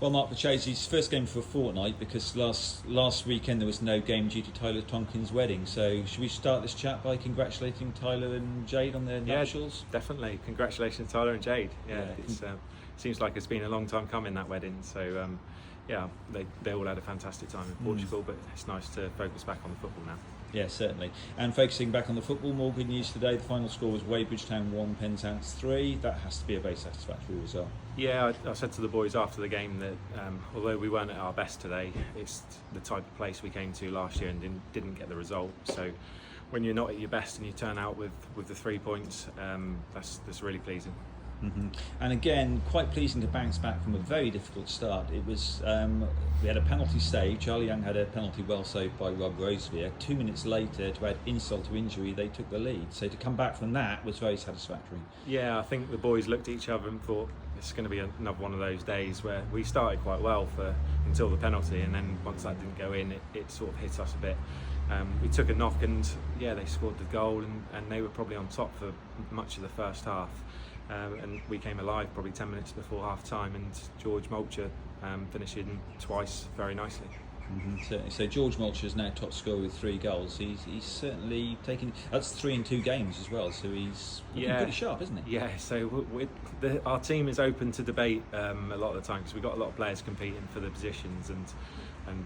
Well, Mark Vercesi's first game for a fortnight, because last weekend there was no game due to Tyler Tonkin's wedding. So should we start this chat by congratulating Tyler and Jade on their nuptials? Definitely. Congratulations, Tyler and Jade. It seems like it's been a long time coming, that wedding. So they all had a fantastic time in Portugal, but it's nice to focus back on the football now. Yeah, certainly. And focusing back on the football, more good news today. The final score was Wadebridge Town 1, Penzance 3. That has to be a very satisfactory result. Yeah, I said to the boys after the game that although we weren't at our best today, it's the type of place we came to last year and didn't get the result. So when you're not at your best and you turn out with the 3 points, that's really pleasing. Mm-hmm. And again, quite pleasing to bounce back from a very difficult start. It was we had a penalty save. Charlie Young had a penalty well saved by Rob Rosevear. 2 minutes later, to add insult to injury, they took the lead. So to come back from that was very satisfactory. Yeah, I think the boys looked at each other and thought it's going to be another one of those days where we started quite well until the penalty, and then once that didn't go in, it sort of hit us a bit. We took a knock and they scored the goal, and they were probably on top for much of the first half. And we came alive probably 10 minutes before half time, and George Mulcher finishing twice very nicely. Mm-hmm, certainly. So George Mulcher is now top scorer with 3 goals. He's certainly taken, that's 3 in 2 games as well, so he's pretty sharp, isn't he? Yeah, so our team is open to debate a lot of the time, because we've got a lot of players competing for the positions, and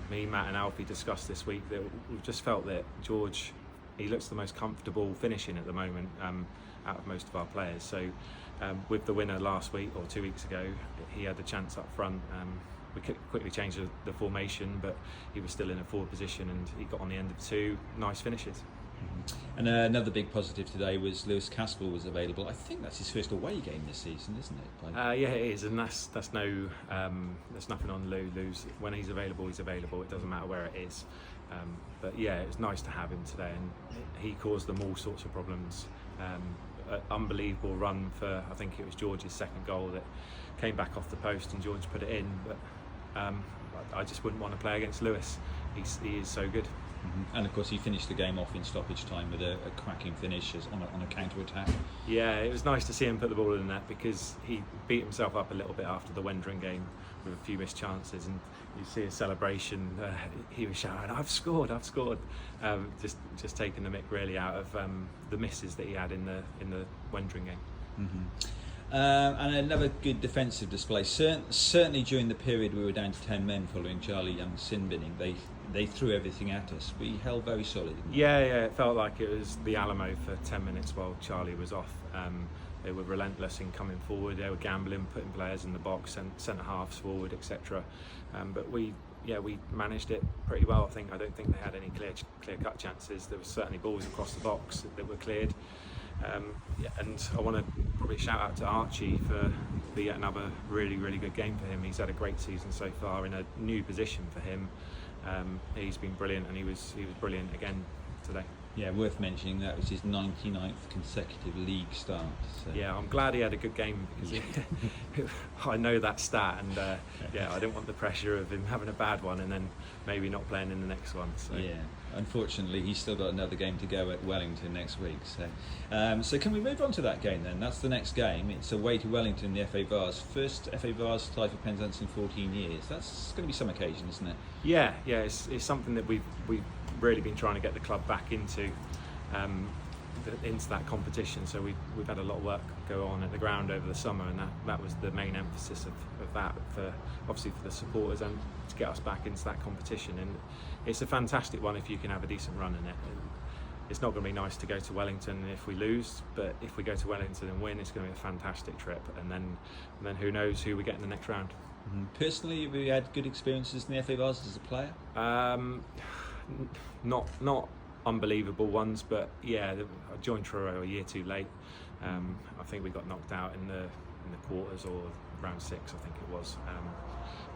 me, Matt and Alfie discussed this week that we've just felt that George, he looks the most comfortable finishing at the moment out of most of our players. So with the winner last week or 2 weeks ago, he had the chance up front. We quickly changed the formation, but he was still in a forward position, and he got on the end of 2 nice finishes. Mm-hmm. And another big positive today was Lewis Caspel was available. I think that's his first away game this season, isn't it? Yeah, it is, and that's no there's nothing on Lou's. When he's available, he's available. It doesn't matter where it is. But yeah, it was nice to have him today, and he caused them all sorts of problems. Unbelievable run for, I think it was George's second goal that came back off the post and George put it in, but I just wouldn't want to play against Lewis. He is so good. Mm-hmm. And of course he finished the game off in stoppage time with a cracking finish on a counter-attack. Yeah, it was nice to see him put the ball in the net, because he beat himself up a little bit after the Wendring game with a few missed chances, and you see his celebration, he was shouting, I've scored, just taking the mick really out of the misses that he had in the Wendring game. Mm-hmm. And another good defensive display. Certainly during the period we were down to 10 men following Charlie Young's sin binning, they threw everything at us. We held very solid, didn't we? Yeah, it felt like it was the Alamo for 10 minutes while Charlie was off. They were relentless in coming forward. They were gambling, putting players in the box and centre halves forward, etc. But we managed it pretty well. I don't think they had any clear-cut chances. There were certainly balls across the box that were cleared. And I want to probably shout out to Archie for yet another really, really good game for him. He's had a great season so far in a new position for him. He's been brilliant, and he was brilliant again today. Yeah, worth mentioning that was his 99th consecutive league start. So. Yeah, I'm glad he had a good game, because I know that stat, and I didn't want the pressure of him having a bad one and then maybe not playing in the next one. So. Yeah, unfortunately he's still got another game to go at Wellington next week. So can we move on to that game then? That's the next game. It's away to Wellington in the FA Vase. First FA Vase tie for Penzance in 14 years. That's going to be some occasion, isn't it? Yeah, it's something that we've really been trying to get the club back into that competition. So we've had a lot of work go on at the ground over the summer, and that was the main emphasis of that, for obviously for the supporters and to get us back into that competition. And it's a fantastic one if you can have a decent run in it. It's not going to be nice to go to Wellington if we lose, but if we go to Wellington and win, it's going to be a fantastic trip. And then who knows who we get in the next round. Mm-hmm. Personally, have you had good experiences in the FA Vase as a player? Not unbelievable ones, but yeah, I joined Truro a year too late. I think we got knocked out in the quarters, or round 6 I think it was.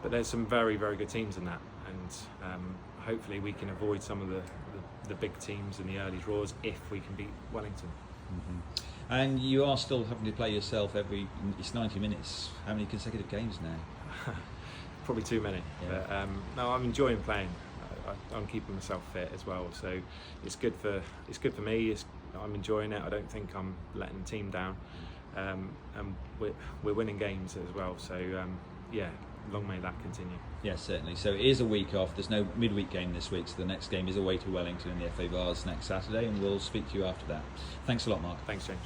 But there's some very, very good teams in that, and hopefully we can avoid some of the big teams in the early draws if we can beat Wellington. Mm-hmm. And you are still having to play yourself it's 90 minutes. How many consecutive games now? Probably too many. Yeah. But, no, I'm enjoying playing. I'm keeping myself fit as well, so it's good for me. I'm enjoying it. I don't think I'm letting the team down, and we're winning games as well. So long may that continue. Yes, certainly. So it is a week off. There's no midweek game this week, so the next game is away to Wellington in the FA Vase next Saturday, and we'll speak to you after that. Thanks a lot, Mark. Thanks, James.